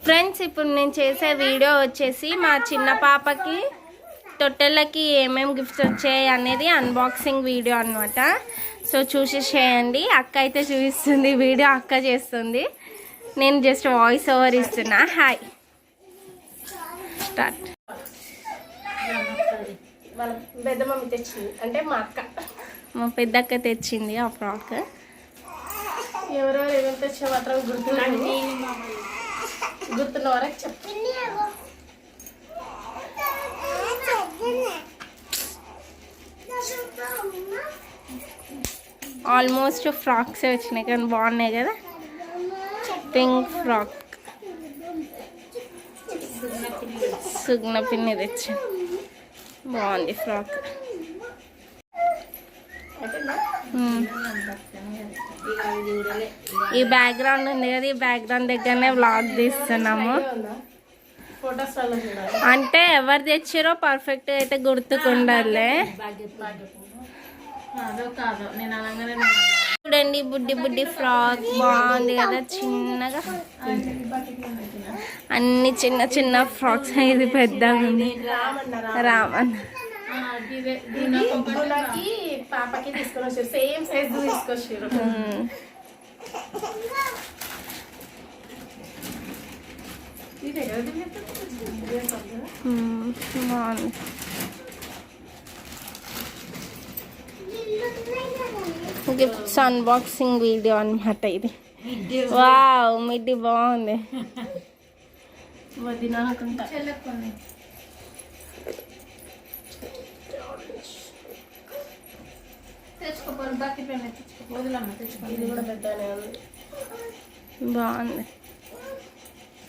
Friends, ఇప్పుడు నేను చేసే వీడియో వచ్చేసి మా చిన్న పాపకి తొట్టెళ్ళకి ఏమేమి గిఫ్ట్స్ వచ్చాయి అనేది అన్బాక్సింగ్ వీడియో అనమాట. సో చూసేసేయండి. అక్క అయితే చూపిస్తుంది, వీడియో అక్క చేస్తుంది, నేను జస్ట్ వాయిస్ ఓవర్ ఇస్తున్నా. Hi, start. వాళ్ళ పెద్ద మమ్మీ తెచ్చింది, అంటే మా అక్క, మా పెద్దక్క తెచ్చింది ఆ ఫ్రాక్. ఎవరెవరు ఏమేమి తెచ్చా మాత్రం గుర్తున్న వరకు చెప్పు. ఆల్మోస్ట్ ఫ్రాక్స్ వచ్చినాయి కానీ బాగున్నాయి కదా. పింక్ ఫ్రాక్ సుగ్న పిన్ని తెచ్చి, బాగుంది ఫ్రాక్. ఈ బ్యాక్గ్రౌండ్ ఉంది కదా, ఈ బ్యాక్గ్రౌండ్ దగ్గరనే వ్లాగ్ తీస్తున్నాము. అంటే ఎవరు తెచ్చారో పర్ఫెక్ట్ అయితే గుర్తుకుండాలే. చూడండి, బుడ్డి బుడ్డి ఫ్రాక్ బాగుంది కదా, చిన్నగా. అన్ని చిన్న చిన్న ఫ్రాక్స్. ఇది పెద్దగా ఉంది. రామన్ పాపకి తీసుకొని వచ్చారు, సేమ్ సైజ్ తీసుకొచ్చారు. బాగుంది. గిఫ్ట్స్ అన్బాక్సింగ్ వీడియో అనమాట ఇది. వావ్, మిడ్డి బాగుంది. బాగుంది.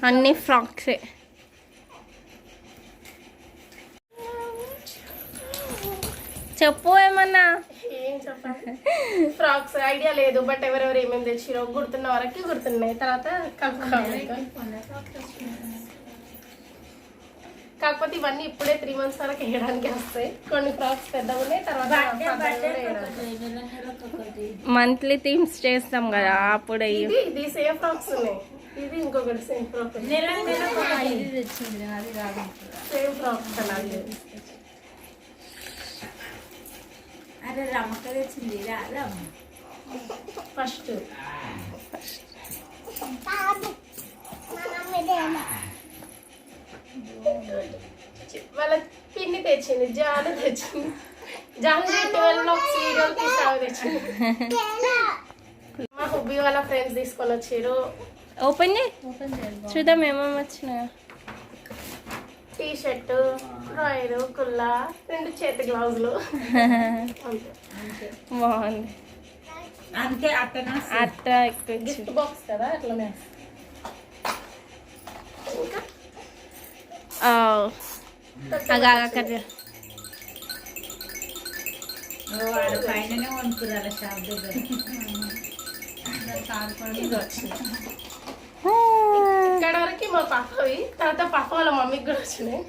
అన్ని ఫ్రాక్సే. చెప్పు ఏమన్నా. ఏం చెప్పాలి, ఫ్రాక్స్ ఐడియా లేదు, బట్ ఎవరెవరు ఏమేమి తెచ్చిరో గుర్తున్న వరకు గుర్తున్నాయి. తర్వాత కాకపోతే ఇవన్నీ ఇప్పుడే 3 months వరకు వేయడానికి వస్తాయి. కొన్ని ఫ్రాక్స్ పెద్దగా ఉన్నాయి, తర్వాత మంత్లీ థీమ్స్ చేస్తాం కదా అప్పుడు. ఇది సేమ్ ఫ్రాక్స్ ఉన్నాయి, ఇది ఇంకొకటి సేమ్ ఫ్రాక్. సేమ్ ఫ్రాక్స్ అలాగే. అరే రమ్మక్క తెచ్చింది ఫస్ట్ వాళ్ళ పిన్ని తెచ్చింది, జాను తెచ్చింది. జానుజాయ్ 12 vlogs వీడియో తీసి తెచ్చింది. మా హుబ్బీ వాళ్ళ ఫ్రెండ్స్ తీసుకొని వచ్చారు. ఓపెన్ చేయి, చూద్దాం ఏమేమి వచ్చినాయో. టీ షర్ట్, డ్రాయరు, కుల్లా, 2 చేతి గ్లౌజులు. బాగుంది. అంతే అట్ట గిఫ్ట్ బాక్స్ కదా, అట్లనే. ఇంకా పైననే కొనుక్కురాలి షాప్ దగ్గర. ఇక్కడ వరకు మా పాపవి, తర్వాత పాప వాళ్ళ మమ్మీకి కూడా వచ్చినాయి.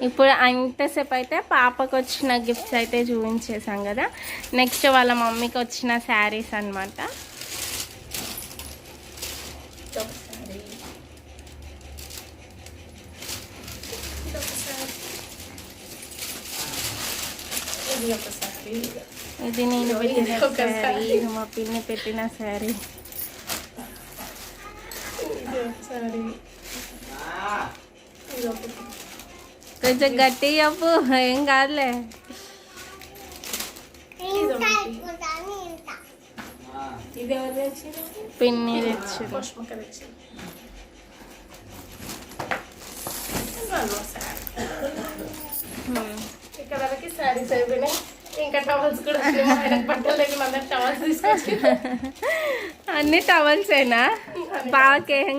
ఇప్పుడు అంతసేపు అయితే పాపకు వచ్చిన గిఫ్ట్స్ అయితే చూపించేసాం కదా. నెక్స్ట్ వాళ్ళ మమ్మీకి వచ్చిన శారీస్ అన్నమాట. ఇది నేను పెట్టిన శారీ, ఇది మా పిన్ని పెట్టిన శారీ. కొంచెం గట్టి చెప్పు, ఏం కాదులే. ఇది ఎవరు తెచ్చింది? పిన్ని తెచ్చింది. ఇక్కడ వరకు శారీస్ అయిపోయినాయి, ఇంకా టవల్స్ కూడా వచ్చినాయి. బట్టలు లేకుండా అందరు టవల్స్ తీసుకొచ్చి. అన్ని టవల్సేనా? బాగా ఏం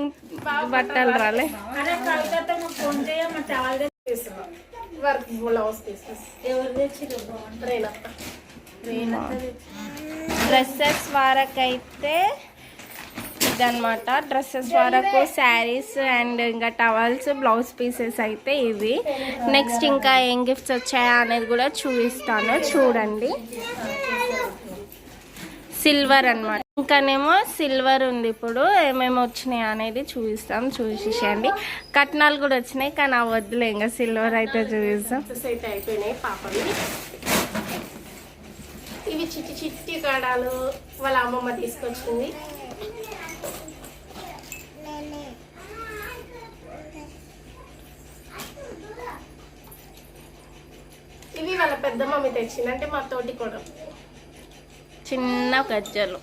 బట్టలు రాలే. Work blouse pieces. ఎవరు తెచ్చిరు? డ్రెస్సెస్ వరకైతే ఇదన్నమాట. డ్రెస్సెస్ వరకు శారీస్ అండ్ ఇంకా టవల్స్, బ్లౌజ్ పీసెస్ అయితే ఇవి. నెక్స్ట్ ఇంకా ఏం గిఫ్ట్స్ వచ్చాయా అనేది కూడా చూపిస్తాను, చూడండి. సిల్వర్ అన్నమాట. ఇంకానేమో సిల్వర్ ఉంది. ఇప్పుడు ఏమేమి వచ్చినాయి అనేది చూపిస్తాం, చూసేసేయండి. కట్నాలు కూడా వచ్చినాయి కానీ ఆ వద్దులే, ఇంకా సిల్వర్ అయితే చూపిస్తాం. అయితే అయిపోయినాయి పాపని. ఇవి చిట్టి చిట్టి కాడాలు వాళ్ళ అమ్మమ్మ తీసుకొచ్చింది. ఇవి వాళ్ళ పెద్ద మమ్మీ తెచ్చింది, అంటే మా తోటి కూడా. చిన్న గజ్జలు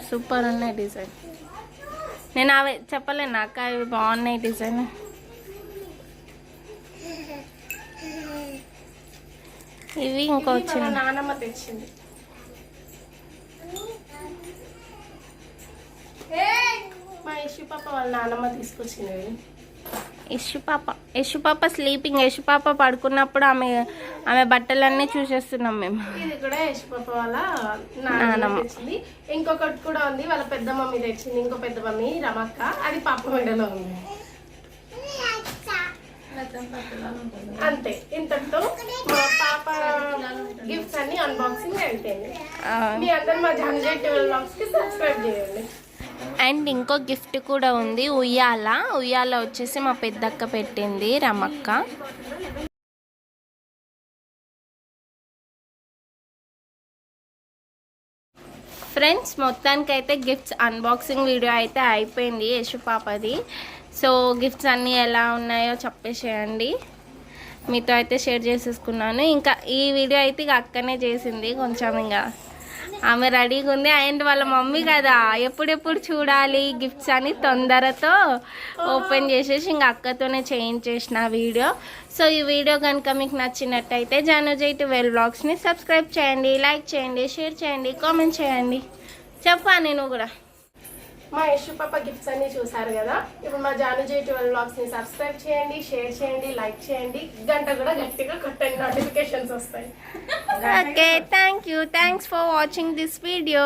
సూపర్ ఉన్నాయి డిజైన్. నేను అవి చెప్పలేను అక్క, అవి బాగున్నాయి డిజైన్. ఇవి ఇంకో చిన్న నానమ్మ తెచ్చింది. మా యశు పాప వాళ్ళ నానమ్మ తీసుకొచ్చినవి. యశు పాప స్లీపింగ్. యశు పాప పడుకున్నప్పుడు ఆమె బట్టలన్నీ చూసేస్తున్నాం మేము. ఇది కూడా యశు పాప వాళ్ళ నానమ్మ తెచ్చింది. ఇంకొకటి కూడా ఉంది, వాళ్ళ పెద్ద మమ్మీ తెచ్చింది. ఇంకో పెద్ద మమ్మీ రమక్క, అది పాప మెడలో ఉంది. అంతే, ఇంతటితో మా పాప గిఫ్ట్స్ అన్ని అన్బాక్సింగ్ అయిపోయింది. మీ అందరు మా జానుజై 12 vlogs కి సబ్స్క్రైబ్ చేయండి. అండ్ ఇంకో గిఫ్ట్ కూడా ఉంది, ఉయ్యాల. ఉయ్యాల వచ్చేసి మా పెద్దక్క పెట్టింది, రమక్క. ఫ్రెండ్స్, మొత్తానికైతే గిఫ్ట్స్ అన్బాక్సింగ్ వీడియో అయితే అయిపోయింది యశు పాపది. సో గిఫ్ట్స్ అన్నీ ఎలా ఉన్నాయో చెప్పేసేయండి. మీతో అయితే షేర్ చేసేసుకున్నాను. ఇంకా ఈ వీడియో అయితే ఇక అక్కనే చేసింది కొంచెం, ఇంకా ఆమె రెడీగా ఉంది. అండ్ వాళ్ళ మమ్మీ కదా ఎప్పుడెప్పుడు చూడాలి గిఫ్ట్స్ అని తొందరతో ఓపెన్ చేసేసి ఇంకా అక్కతోనే చేయించేసిన వీడియో. సో ఈ వీడియో కనుక మీకు నచ్చినట్టయితే జానుజై 12 vlogsని సబ్స్క్రైబ్ చేయండి, లైక్ చేయండి, షేర్ చేయండి, కామెంట్ చేయండి. చెప్పా నేను కూడా. మా యశు పాప గిఫ్ట్స్ అన్ని చూసారు కదా. ఇప్పుడు మా జానుజై 12 vlogsని సబ్స్క్రైబ్ చేయండి, షేర్ చేయండి, లైక్ చేయండి, గంట కూడా గట్టిగా కొట్టండి, నోటిఫికేషన్స్ వస్తాయి. Okay, thanks for watching this video.